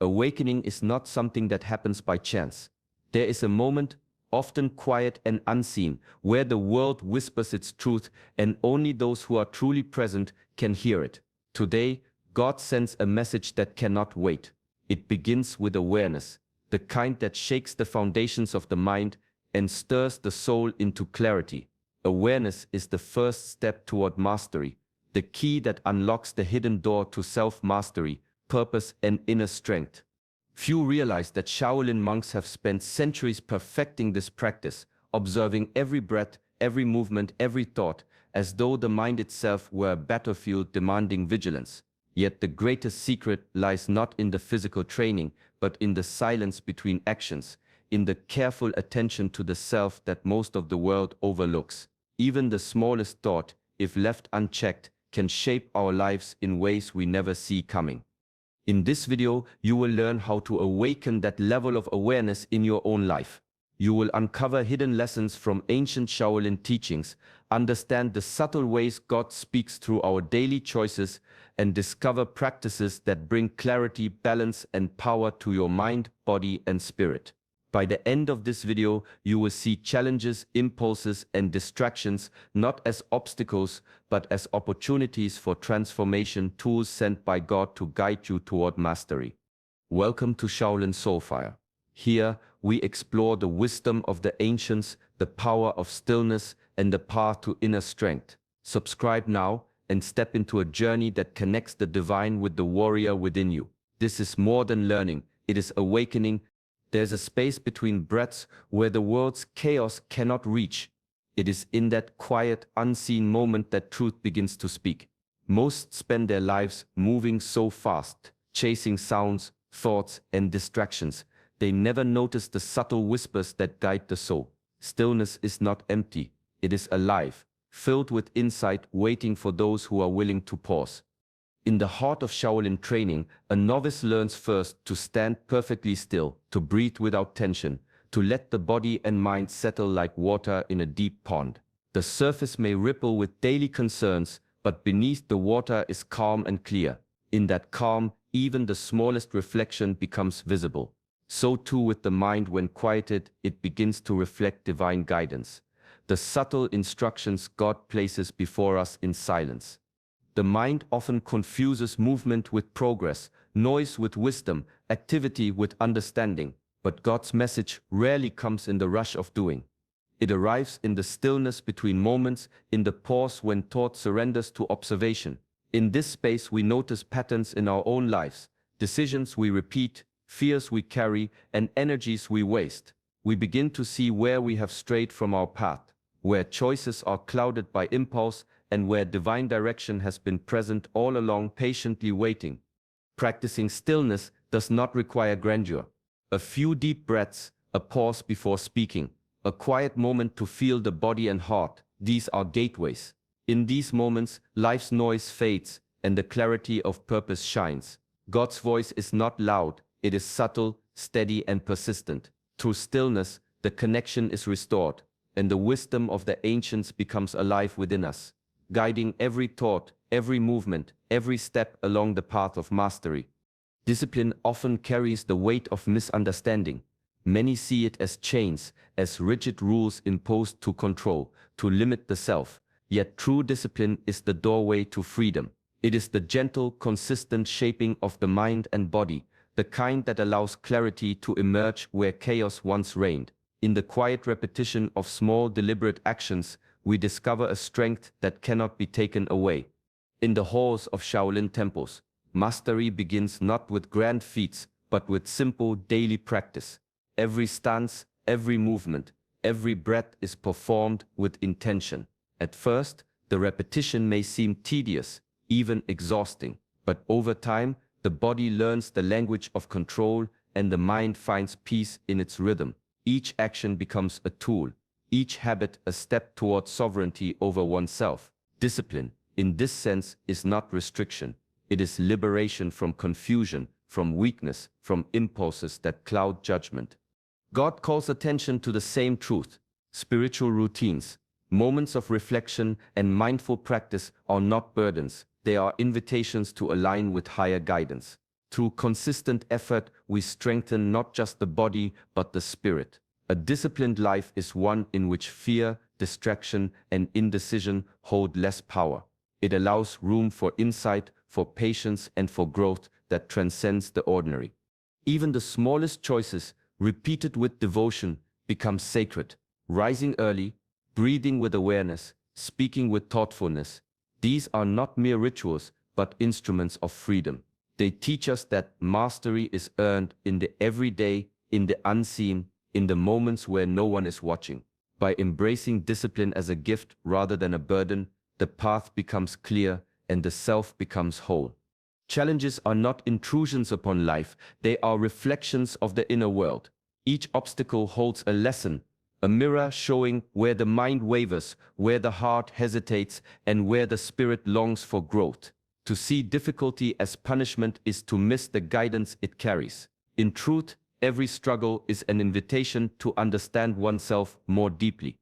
Awakening is not something that happens by chance. There is a moment, often quiet and unseen, where the world whispers its truth and only those who are truly present can hear it. Today, God sends a message that cannot wait. It begins with awareness, the kind that shakes the foundations of the mind and stirs the soul into clarity. Awareness is the first step toward mastery, the key that unlocks the hidden door to self-mastery, purpose, and inner strength. Few realize that Shaolin monks have spent centuries perfecting this practice, observing every breath, every movement, every thought, as though the mind itself were a battlefield demanding vigilance. Yet the greatest secret lies not in the physical training, but in the silence between actions, in the careful attention to the self that most of the world overlooks. Even the smallest thought, if left unchecked, can shape our lives in ways we never see coming. In this video, you will learn how to awaken that level of awareness in your own life. You will uncover hidden lessons from ancient Shaolin teachings, understand the subtle ways God speaks through our daily choices, and discover practices that bring clarity, balance, and power to your mind, body, and spirit. By the end of this video, you will see challenges, impulses, and distractions not as obstacles, but as opportunities for transformation, tools sent by God to guide you toward mastery. Welcome to Shaolin Soulfire. Here, we explore the wisdom of the ancients, the power of stillness, and the path to inner strength. Subscribe now and step into a journey that connects the divine with the warrior within you. This is more than learning, it is awakening. There's a space between breaths where the world's chaos cannot reach. It is in that quiet, unseen moment that truth begins to speak. Most spend their lives moving so fast, chasing sounds, thoughts, and distractions. They never notice the subtle whispers that guide the soul. Stillness is not empty, it is alive, filled with insight, waiting for those who are willing to pause. In the heart of Shaolin training, a novice learns first to stand perfectly still, to breathe without tension, to let the body and mind settle like water in a deep pond. The surface may ripple with daily concerns, but beneath the water is calm and clear. In that calm, even the smallest reflection becomes visible. So too with the mind, when quieted, it begins to reflect divine guidance, the subtle instructions God places before us in silence. The mind often confuses movement with progress, noise with wisdom, activity with understanding, but God's message rarely comes in the rush of doing. It arrives in the stillness between moments, in the pause when thought surrenders to observation. In this space we notice patterns in our own lives, decisions we repeat, fears we carry, and energies we waste. We begin to see where we have strayed from our path, where choices are clouded by impulse, and where divine direction has been present all along, patiently waiting. Practicing stillness does not require grandeur. A few deep breaths, a pause before speaking, a quiet moment to feel the body and heart, these are gateways. In these moments, life's noise fades, and the clarity of purpose shines. God's voice is not loud, it is subtle, steady, and persistent. Through stillness, the connection is restored, and the wisdom of the ancients becomes alive within us, guiding every thought, every movement, every step along the path of mastery. Discipline often carries the weight of misunderstanding. Many see it as chains, as rigid rules imposed to control, to limit the self. Yet true discipline is the doorway to freedom. It is the gentle, consistent shaping of the mind and body, the kind that allows clarity to emerge where chaos once reigned. In the quiet repetition of small, deliberate actions, we discover a strength that cannot be taken away. In the halls of Shaolin temples, mastery begins not with grand feats, but with simple daily practice. Every stance, every movement, every breath is performed with intention. At first, the repetition may seem tedious, even exhausting, but over time, the body learns the language of control and the mind finds peace in its rhythm. Each action becomes a tool, each habit a step toward sovereignty over oneself. Discipline, in this sense, is not restriction. It is liberation from confusion, from weakness, from impulses that cloud judgment. God calls attention to the same truth. Spiritual routines, moments of reflection, and mindful practice are not burdens. They are invitations to align with higher guidance. Through consistent effort, we strengthen not just the body, but the spirit. A disciplined life is one in which fear, distraction, and indecision hold less power. It allows room for insight, for patience, and for growth that transcends the ordinary. Even the smallest choices, repeated with devotion, become sacred. Rising early, breathing with awareness, speaking with thoughtfulness. These are not mere rituals, but instruments of freedom. They teach us that mastery is earned in the everyday, in the unseen, in the moments where no one is watching. By embracing discipline as a gift rather than a burden, the path becomes clear and the self becomes whole. Challenges are not intrusions upon life, they are reflections of the inner world. Each obstacle holds a lesson, a mirror showing where the mind wavers, where the heart hesitates, and where the spirit longs for growth. To see difficulty as punishment is to miss the guidance it carries. In truth, every struggle is an invitation to understand oneself more deeply.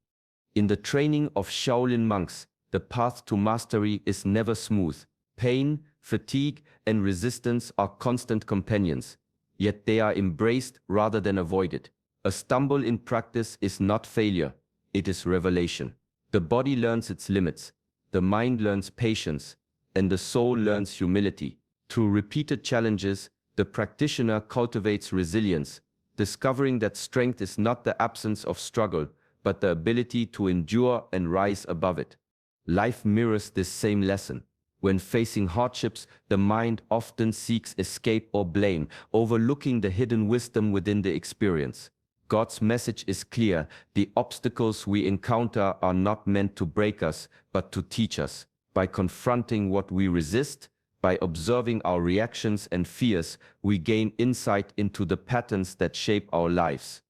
In the training of Shaolin monks, the path to mastery is never smooth. Pain, fatigue, and resistance are constant companions, yet they are embraced rather than avoided. A stumble in practice is not failure, it is revelation. The body learns its limits, the mind learns patience, and the soul learns humility. Through repeated challenges, the practitioner cultivates resilience, discovering that strength is not the absence of struggle, but the ability to endure and rise above it. Life mirrors this same lesson. When facing hardships, the mind often seeks escape or blame, overlooking the hidden wisdom within the experience. God's message is clear: the obstacles we encounter are not meant to break us, but to teach us. By confronting what we resist, by observing our reactions and fears, we gain insight into the patterns that shape our lives.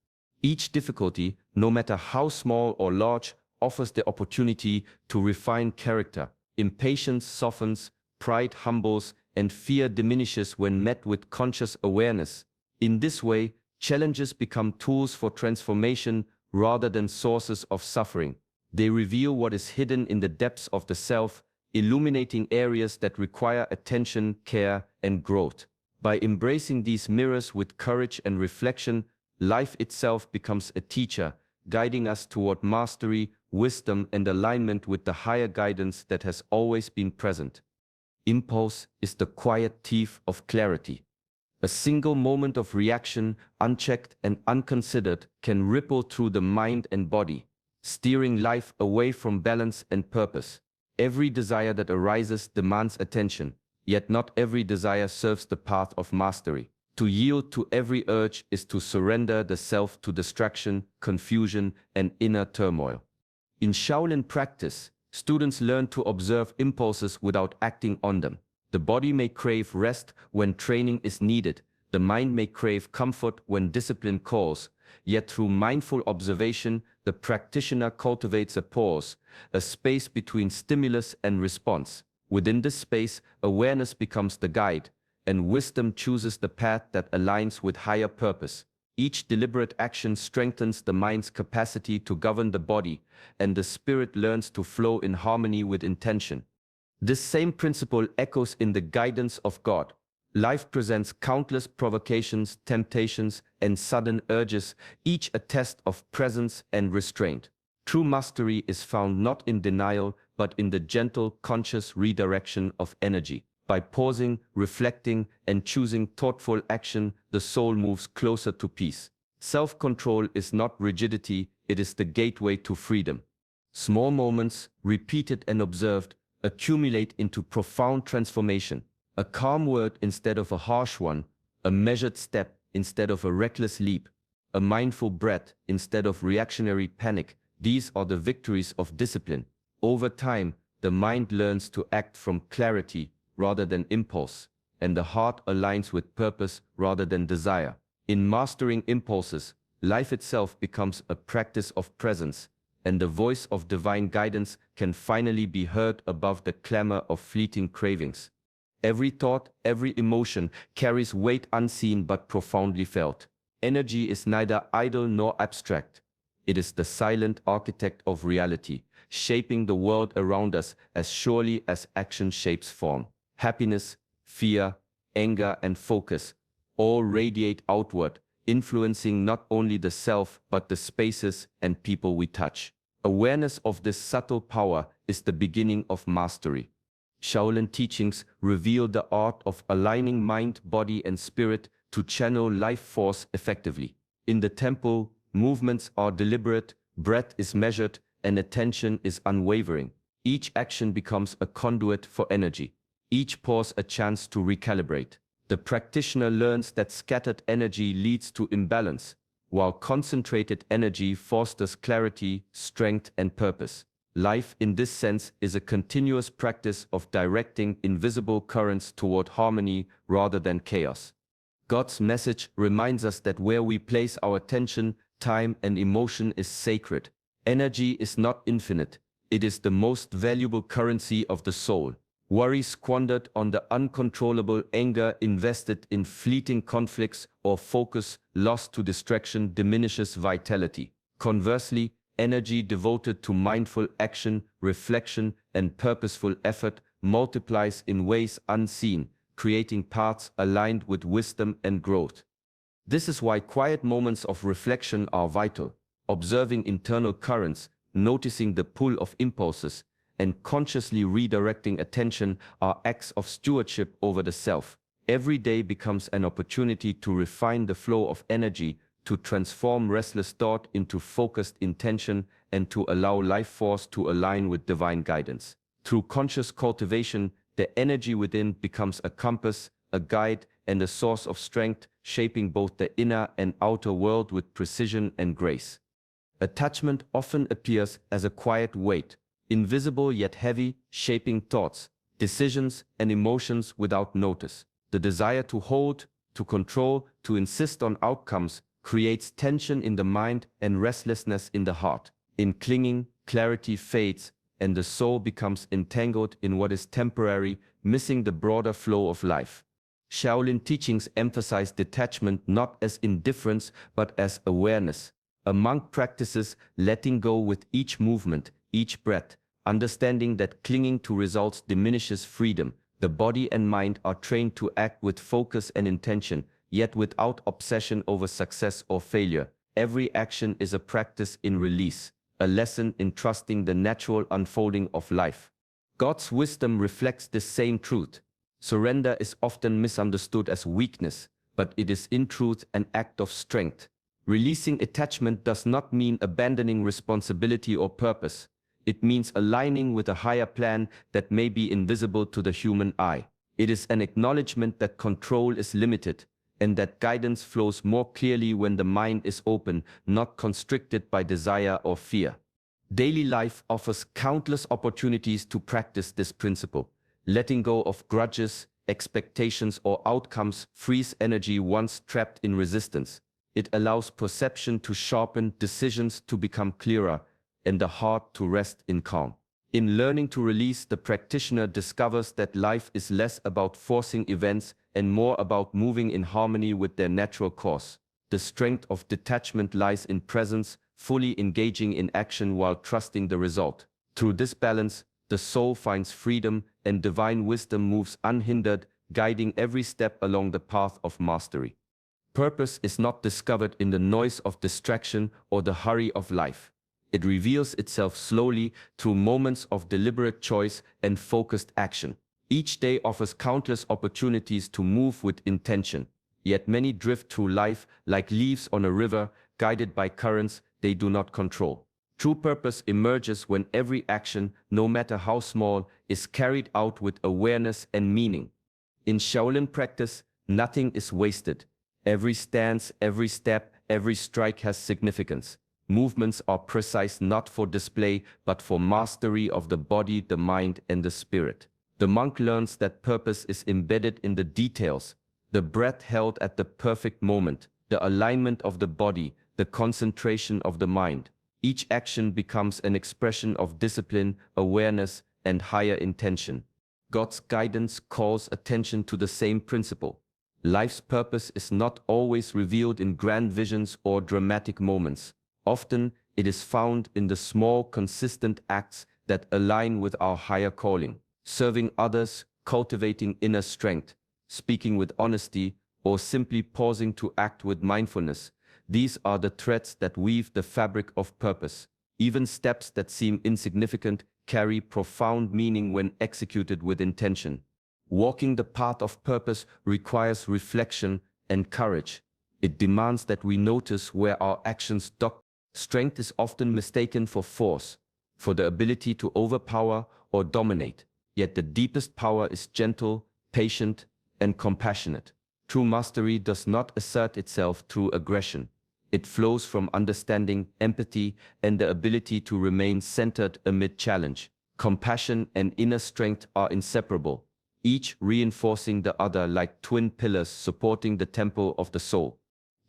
Each difficulty, no matter how small or large, offers the opportunity to refine character. Impatience softens, pride humbles, and fear diminishes when met with conscious awareness. In this way, challenges become tools for transformation rather than sources of suffering. They reveal what is hidden in the depths of the self, illuminating areas that require attention, care, and growth. By embracing these mirrors with courage and reflection, life itself becomes a teacher, guiding us toward mastery, wisdom, and alignment with the higher guidance that has always been present. Impulse is the quiet thief of clarity. A single moment of reaction, unchecked and unconsidered, can ripple through the mind and body, steering life away from balance and purpose. Every desire that arises demands attention, yet not every desire serves the path of mastery. To yield to every urge is to surrender the self to distraction, confusion, and inner turmoil. In Shaolin practice, students learn to observe impulses without acting on them. The body may crave rest when training is needed. The mind may crave comfort when discipline calls. Yet through mindful observation, the practitioner cultivates a pause, a space between stimulus and response. Within this space, awareness becomes the guide, and wisdom chooses the path that aligns with higher purpose. Each deliberate action strengthens the mind's capacity to govern the body, and the spirit learns to flow in harmony with intention. This same principle echoes in the guidance of God. Life presents countless provocations, temptations, and sudden urges, each a test of presence and restraint. True mastery is found not in denial, but in the gentle, conscious redirection of energy. By pausing, reflecting, and choosing thoughtful action, the soul moves closer to peace. Self-control is not rigidity, it is the gateway to freedom. Small moments, repeated and observed, accumulate into profound transformation. A calm word instead of a harsh one, a measured step instead of a reckless leap, a mindful breath instead of reactionary panic. These are the victories of discipline. Over time, the mind learns to act from clarity rather than impulse, and the heart aligns with purpose rather than desire. In mastering impulses, life itself becomes a practice of presence, and the voice of divine guidance can finally be heard above the clamor of fleeting cravings. Every thought, every emotion carries weight unseen but profoundly felt. Energy is neither idle nor abstract. It is the silent architect of reality, shaping the world around us as surely as action shapes form. Happiness, fear, anger, and focus, all radiate outward, influencing not only the self but the spaces and people we touch. Awareness of this subtle power is the beginning of mastery. Shaolin teachings reveal the art of aligning mind, body, and spirit to channel life force effectively. In the temple, movements are deliberate, breath is measured, and attention is unwavering. Each action becomes a conduit for energy, each pause a chance to recalibrate. The practitioner learns that scattered energy leads to imbalance, while concentrated energy fosters clarity, strength, and purpose. Life, in this sense, is a continuous practice of directing invisible currents toward harmony rather than chaos. God's message reminds us that where we place our attention, time, and emotion is sacred. Energy is not infinite. It is the most valuable currency of the soul. Worry squandered on the uncontrollable, anger invested in fleeting conflicts, or focus lost to distraction diminishes vitality. Conversely, energy devoted to mindful action, reflection, and purposeful effort multiplies in ways unseen, creating paths aligned with wisdom and growth. This is why quiet moments of reflection are vital. Observing internal currents, noticing the pull of impulses, and consciously redirecting attention are acts of stewardship over the self. Every day becomes an opportunity to refine the flow of energy, to transform restless thought into focused intention, and to allow life force to align with divine guidance. Through conscious cultivation, the energy within becomes a compass, a guide, and a source of strength, shaping both the inner and outer world with precision and grace. Attachment often appears as a quiet weight, invisible yet heavy, shaping thoughts, decisions, and emotions without notice. The desire to hold, to control, to insist on outcomes creates tension in the mind and restlessness in the heart. In clinging, clarity fades, and the soul becomes entangled in what is temporary, missing the broader flow of life. Shaolin teachings emphasize detachment not as indifference but as awareness. A monk practices letting go with each movement, each breath, understanding that clinging to results diminishes freedom. The body and mind are trained to act with focus and intention, yet without obsession over success or failure. Every action is a practice in release, a lesson in trusting the natural unfolding of life. God's wisdom reflects this same truth. Surrender is often misunderstood as weakness, but it is in truth an act of strength. Releasing attachment does not mean abandoning responsibility or purpose. It means aligning with a higher plan that may be invisible to the human eye. It is an acknowledgement that control is limited, and that guidance flows more clearly when the mind is open, not constricted by desire or fear. Daily life offers countless opportunities to practice this principle. Letting go of grudges, expectations, or outcomes frees energy once trapped in resistance. It allows perception to sharpen, decisions to become clearer, and the heart to rest in calm. In learning to release, the practitioner discovers that life is less about forcing events and more about moving in harmony with their natural course. The strength of detachment lies in presence, fully engaging in action while trusting the result. Through this balance, the soul finds freedom and divine wisdom moves unhindered, guiding every step along the path of mastery. Purpose is not discovered in the noise of distraction or the hurry of life. It reveals itself slowly through moments of deliberate choice and focused action. Each day offers countless opportunities to move with intention, yet many drift through life like leaves on a river, guided by currents they do not control. True purpose emerges when every action, no matter how small, is carried out with awareness and meaning. In Shaolin practice, nothing is wasted. Every stance, every step, every strike has significance. Movements are precise not for display, but for mastery of the body, the mind, and the spirit. The monk learns that purpose is embedded in the details, the breath held at the perfect moment, the alignment of the body, the concentration of the mind. Each action becomes an expression of discipline, awareness, and higher intention. God's guidance calls attention to the same principle. Life's purpose is not always revealed in grand visions or dramatic moments. Often, it is found in the small, consistent acts that align with our higher calling. Serving others, cultivating inner strength, speaking with honesty, or simply pausing to act with mindfulness. These are the threads that weave the fabric of purpose. Even steps that seem insignificant carry profound meaning when executed with intention. Walking the path of purpose requires reflection and courage. It demands that we notice where our actions dock. Strength is often mistaken for force, for the ability to overpower or dominate. Yet the deepest power is gentle, patient, and compassionate. True mastery does not assert itself through aggression. It flows from understanding, empathy, and the ability to remain centered amid challenge. Compassion and inner strength are inseparable, each reinforcing the other like twin pillars supporting the temple of the soul.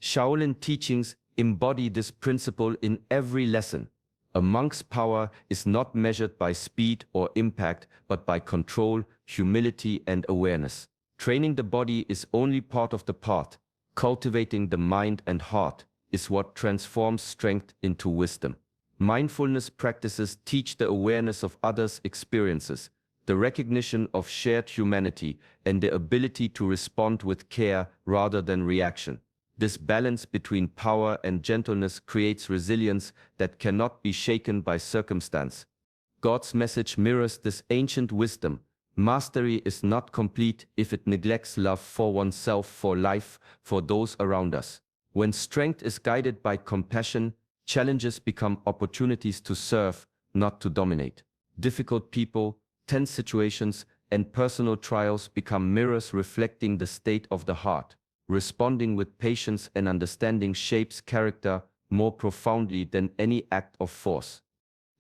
Shaolin teachings embody this principle in every lesson. A monk's power is not measured by speed or impact, but by control, humility, and awareness. Training the body is only part of the path. Cultivating the mind and heart is what transforms strength into wisdom. Mindfulness practices teach the awareness of others' experiences, the recognition of shared humanity, and the ability to respond with care rather than reaction. This balance between power and gentleness creates resilience that cannot be shaken by circumstance. God's message mirrors this ancient wisdom. Mastery is not complete if it neglects love for oneself, for life, for those around us. When strength is guided by compassion, challenges become opportunities to serve, not to dominate. Difficult people, tense situations, and personal trials become mirrors reflecting the state of the heart. Responding with patience and understanding shapes character more profoundly than any act of force.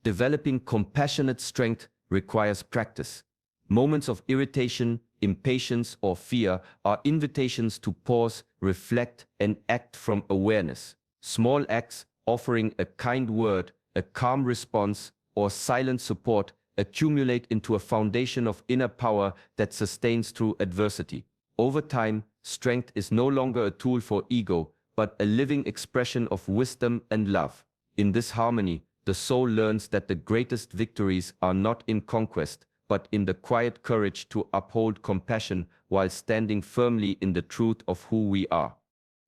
Developing compassionate strength requires practice. Moments of irritation, impatience, or fear are invitations to pause, reflect, and act from awareness. Small acts, offering a kind word, a calm response, or silent support, accumulate into a foundation of inner power that sustains through adversity. Over time, strength is no longer a tool for ego, but a living expression of wisdom and love. In this harmony, the soul learns that the greatest victories are not in conquest, but in the quiet courage to uphold compassion while standing firmly in the truth of who we are.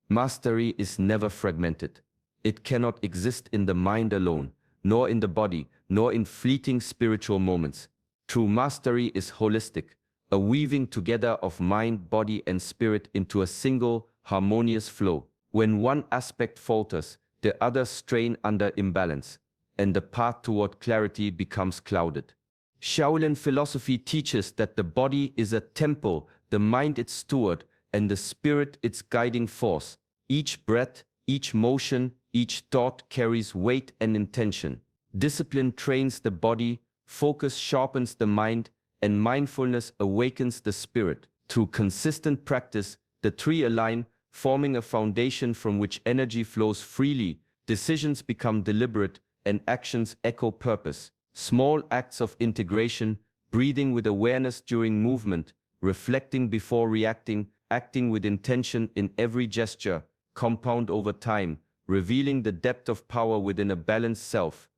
Mastery is never fragmented. It cannot exist in the mind alone, nor in the body, nor in fleeting spiritual moments. True mastery is holistic, a weaving together of mind, body, and spirit into a single, harmonious flow. When one aspect falters, the others strain under imbalance, and the path toward clarity becomes clouded. Shaolin philosophy teaches that the body is a temple, the mind its steward, and the spirit its guiding force. Each breath, each motion, each thought carries weight and intention. Discipline trains the body, focus sharpens the mind, and mindfulness awakens the spirit. Through consistent practice, the three align, forming a foundation from which energy flows freely, decisions become deliberate, and actions echo purpose. Small acts of integration, breathing with awareness during movement, reflecting before reacting, acting with intention in every gesture, compound over time, revealing the depth of power within a balanced self.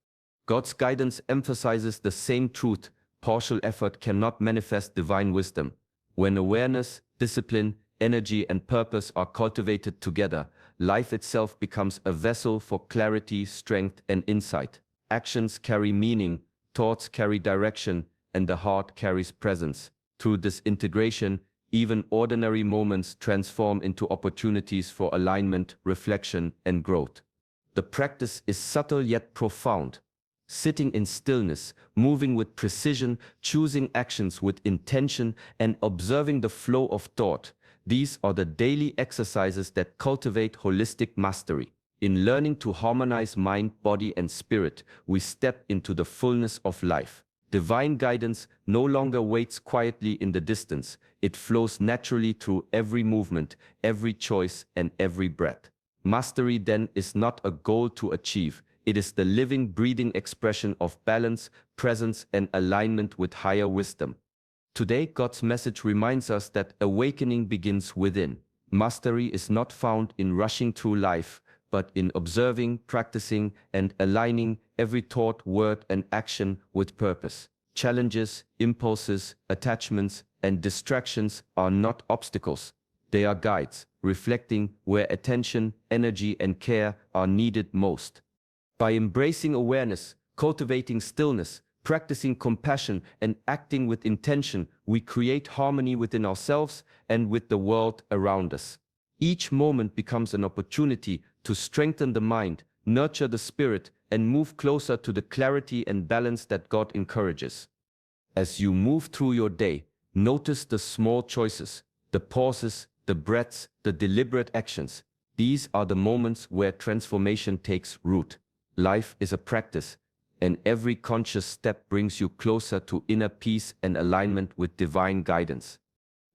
God's guidance emphasizes the same truth: partial effort cannot manifest divine wisdom. When awareness, discipline, energy, and purpose are cultivated together, life itself becomes a vessel for clarity, strength, and insight. Actions carry meaning, thoughts carry direction, and the heart carries presence. Through this integration, even ordinary moments transform into opportunities for alignment, reflection, and growth. The practice is subtle yet profound. Sitting in stillness, moving with precision, choosing actions with intention, and observing the flow of thought. These are the daily exercises that cultivate holistic mastery. In learning to harmonize mind, body, and spirit, we step into the fullness of life. Divine guidance no longer waits quietly in the distance. It flows naturally through every movement, every choice, and every breath. Mastery then is not a goal to achieve. It is the living, breathing expression of balance, presence, and alignment with higher wisdom. Today, God's message reminds us that awakening begins within. Mastery is not found in rushing through life, but in observing, practicing, and aligning every thought, word, and action with purpose. Challenges, impulses, attachments, and distractions are not obstacles. They are guides, reflecting where attention, energy, and care are needed most. By embracing awareness, cultivating stillness, practicing compassion, and acting with intention, we create harmony within ourselves and with the world around us. Each moment becomes an opportunity to strengthen the mind, nurture the spirit, and move closer to the clarity and balance that God encourages. As you move through your day, notice the small choices, the pauses, the breaths, the deliberate actions. These are the moments where transformation takes root. Life is a practice, and every conscious step brings you closer to inner peace and alignment with divine guidance.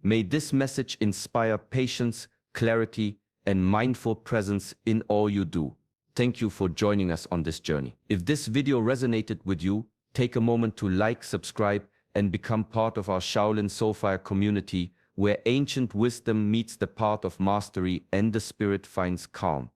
May this message inspire patience, clarity, and mindful presence in all you do. Thank you for joining us on this journey. If this video resonated with you, take a moment to like, subscribe, and become part of our Shaolin Soulfire community, where ancient wisdom meets the path of mastery and the spirit finds calm.